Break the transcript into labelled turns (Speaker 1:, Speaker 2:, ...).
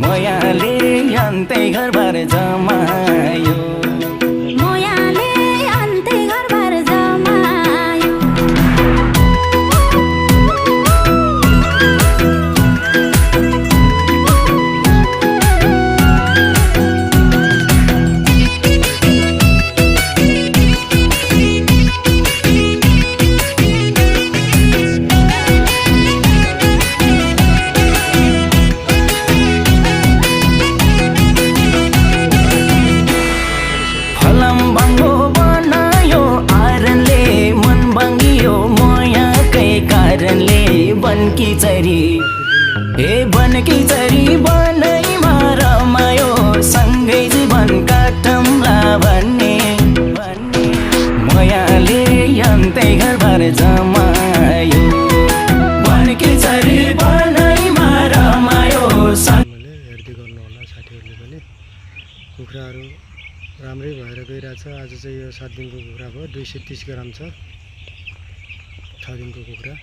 Speaker 1: मयाले अन्तै घरबार जमायो
Speaker 2: मोयाले अन्तै घरबार जमायो
Speaker 1: फलमबाङ्गो बनायो आरनले मन बाङ्गियो मयाकै कारणले बनकी चरी बनकी चरी बनैमा रमायो सँगै जीवन काटौँला भन्ने मयाले अन्तै घरबार जमायो बनकी चरी बनैमा रमायो
Speaker 3: हेर्दै गर्नु होला साथीहरूले पनि कुखुराहरू राम्रै भएर गइरहेछ। आज चाहिँ यो 7 दिनको कुखुरा भयो, 230 ग्राम छ 6 दिनको कुखुरा।